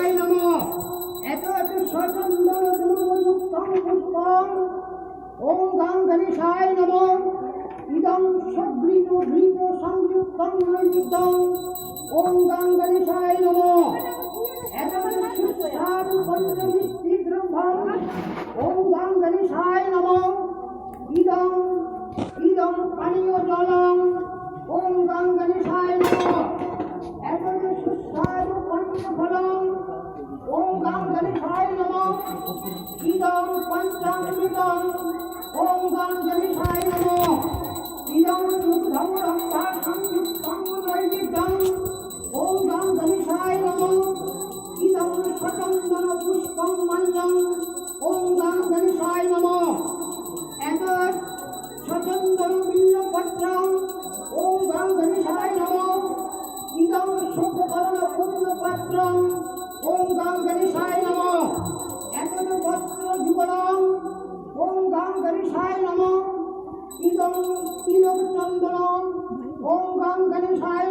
গণেশায় নমঃ। এত এত সচন্দন দুর্বযুক্তং পুষ্পং ওম গাং গণেশায় নমঃ। ইদং সবৃত ভৃত সংযুক্তং নৈবেদ্যং ওম গাং গণেশায় নমঃ। এত সুস্বাদু পঞ্চমিষ্টি দ্রব্যং ওম গাং গণেশায় নমঃ। ইদং ইদং পানীয় জলং ওম গাং গণেশায় নমঃ। এত সুস্বাদু পঞ্চফলং ওম গাং গণেশায় নমঃ। ইদং পঞ্চামৃতং ওম গাং গণেশায় নমঃ। ইদং দুগ্ধং রম্ভা সংযুক্তং নৈবেদ্যং ওম গাং গণেশায় নমঃ। ইদং সচন্দন পুষ্পং মাল্যং ওম গাং গণেশায় নমঃ। এত সচন্দন বিল্বপত্রং ওম গাং গণেশায় নমঃ। ইদং শোককরণ পূর্ণপাত্রং ওম গাং গণেশায় নমঃ। এত বস্ত্র যুগলং ওম গাং গণেশায় নমঃ। ইদং তিলক চন্দনং ওম গাং গণেশায়